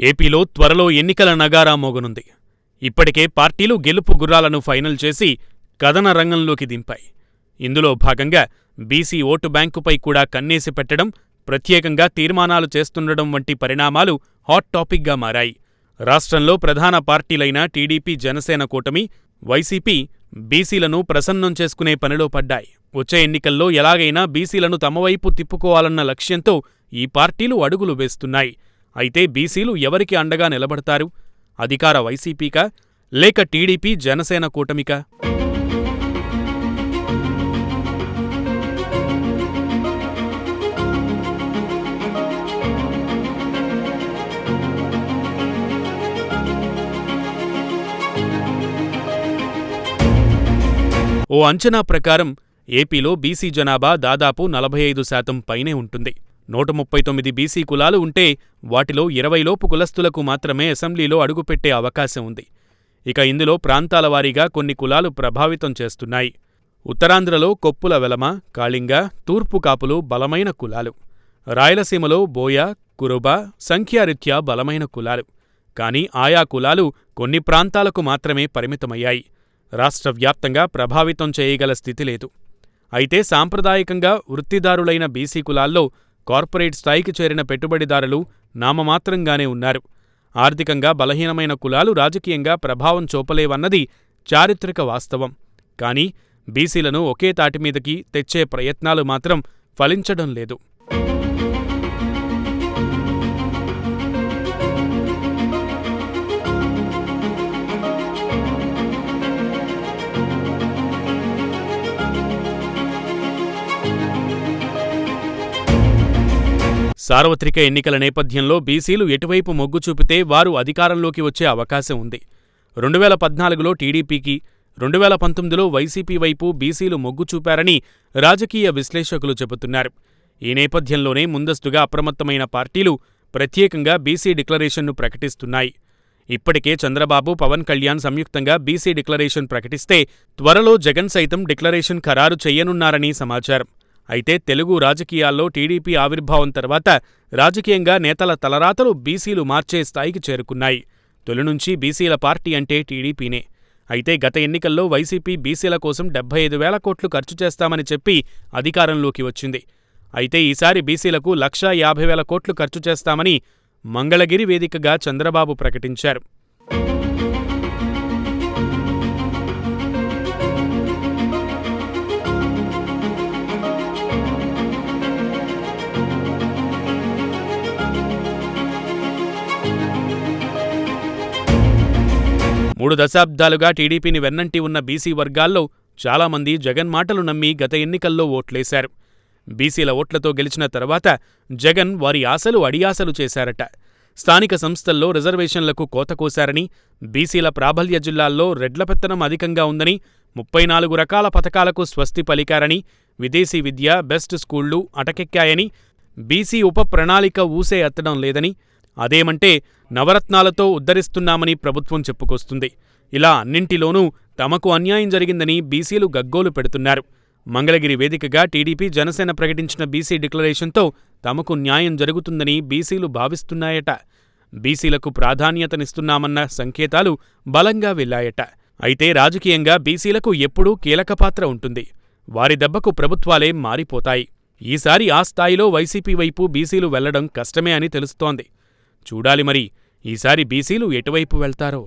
ఏపీలో త్వరలో ఎన్నికల నగారా మోగనుంది. ఇప్పటికే పార్టీలు గెలుపు గుర్రాలను ఫైనల్ చేసి కదన రంగంలోకి దింపాయి. ఇందులో భాగంగా బీసీ ఓటు బ్యాంకుపై కూడా కన్నేసి పెట్టడం, ప్రత్యేకంగా తీర్మానాలు చేస్తుండడం వంటి పరిణామాలు హాట్ టాపిక్గా మారాయి. రాష్ట్రంలో ప్రధాన పార్టీలైన టీడీపీ, జనసేన కూటమి, వైసీపీ బీసీలను ప్రసన్నం చేసుకునే పనిలో పడ్డాయి. వచ్చే ఎన్నికల్లో ఎలాగైనా బీసీలను తమవైపు తిప్పుకోవాలన్న లక్ష్యంతో ఈ పార్టీలు అడుగులు వేస్తున్నాయి. అయితే బీసీలు ఎవరికి అండగా నిలబడతారు? అధికార వైసీపీకా లేక టీడీపీ, జనసేన కూటమికా? ఓ అంచనా ప్రకారం ఏపీలో బీసీ జనాభా దాదాపు 45% పైనే ఉంటుంది. 139 బీసీ కులాలు ఉంటే వాటిలో 20 లోపు కులస్తులకు మాత్రమే అసెంబ్లీలో అడుగుపెట్టే అవకాశం ఉంది. ఇక ఇందులో ప్రాంతాల వారీగా కొన్ని కులాలు ప్రభావితం చేస్తున్నాయి. ఉత్తరాంధ్రలో కొప్పుల వెలమ, కాళింగ, తూర్పు కాపులు బలమైన కులాలు. రాయలసీమలో బోయ, కురుబ సంఖ్యారీత్యా బలమైన కులాలు. కానీ ఆయా కులాలు కొన్ని ప్రాంతాలకు మాత్రమే పరిమితమయ్యాయి. రాష్ట్ర వ్యాప్తంగా ప్రభావితం చేయగల స్థితి లేదు. అయితే సాంప్రదాయకంగా వృత్తిదారులైన బీసీ కులాల్లో కార్పొరేట్ స్థాయికి చేరిన పెట్టుబడిదారులు నామమాత్రంగానే ఉన్నారు. ఆర్థికంగా బలహీనమైన కులాలు రాజకీయంగా ప్రభావం చూపలేవన్నది చారిత్రక వాస్తవం. కానీ బీసీలను ఒకే తాటిమీదకి తెచ్చే ప్రయత్నాలు మాత్రం ఫలించడం లేదు. సార్వత్రిక ఎన్నికల నేపథ్యంలో బీసీలు ఎటువైపు మొగ్గు చూపితే వారు అధికారంలోకి వచ్చే అవకాశం ఉంది. 2014లో టీడీపీకి, 2019లో వైసీపీ వైపు బీసీలు మొగ్గు చూపారని రాజకీయ విశ్లేషకులు చెబుతున్నారు. ఈ నేపథ్యంలోనే ముందస్తుగా అప్రమత్తమైన పార్టీలు ప్రత్యేకంగా బీసీ డిక్లరేషన్ను ప్రకటిస్తున్నాయి. ఇప్పటికే చంద్రబాబు, పవన్ కళ్యాణ్ సంయుక్తంగా బీసీ డిక్లరేషన్ ప్రకటిస్తే త్వరలో జగన్ సైతం డిక్లరేషన్ ఖరారు చెయ్యనున్నారని సమాచారం. అయితే తెలుగు రాజకీయాల్లో టీడీపీ ఆవిర్భావం తర్వాత రాజకీయంగా నేతల తలరాతలు బీసీలు మార్చే స్థాయికి చేరుకున్నాయి. తొలి నుంచి బీసీల పార్టీ అంటే టీడీపీనే. అయితే గత ఎన్నికల్లో వైసీపీ బీసీల కోసం 75,000 కోట్లు ఖర్చు చేస్తామని చెప్పి అధికారంలోకి వచ్చింది. అయితే ఈసారి బీసీలకు 1,50,000 కోట్లు ఖర్చు చేస్తామని మంగళగిరి వేదికగా చంద్రబాబు ప్రకటించారు. మూడు దశాబ్దాలుగా టీడీపీని వెన్నంటి ఉన్న బీసీ వర్గాల్లో చాలామంది జగన్ మాటలు నమ్మి గత ఎన్నికల్లో ఓట్లేశారు. బీసీల ఓట్లతో గెలిచిన తర్వాత జగన్ వారి ఆశలు అడియాసలు చేశారట. స్థానిక సంస్థల్లో రిజర్వేషన్లకు కోత కోశారని, బీసీల ప్రాబల్య జిల్లాల్లో రెడ్ల పెత్తనం అధికంగా ఉందని, 34 రకాల పథకాలకు స్వస్తి పలికారని, విదేశీ విద్య, బెస్ట్ స్కూళ్లు అటకెక్కాయని, బీసీ ఉప ప్రణాళిక ఊసే ఎత్తడం లేదని, అదేమంటే నవరత్నాలతో ఉద్ధరిస్తున్నామని ప్రభుత్వం చెప్పుకొస్తుంది. ఇలా అన్నింటిలోనూ తమకు అన్యాయం జరిగిందని బీసీలు గగ్గోలు పెడుతున్నారు. మంగళగిరి వేదికగా టీడీపీ, జనసేన ప్రకటించిన బీసీ డిక్లరేషన్తో తమకు న్యాయం జరుగుతుందని బీసీలు భావిస్తున్నాయట. బీసీలకు ప్రాధాన్యతనిస్తున్నామన్న సంకేతాలు బలంగా వెళ్లాయట. అయితే రాజకీయంగా బీసీలకు ఎప్పుడూ కీలక పాత్ర ఉంటుంది. వారి దెబ్బకు ప్రభుత్వాలే మారిపోతాయి. ఈసారి ఆ స్థాయిలో వైసీపీ వైపు బీసీలు వెళ్లడం కష్టమే అని తెలుస్తోంది. చూడాలి మరి ఈసారి బీసీలు ఎటువైపు వెళ్తారో.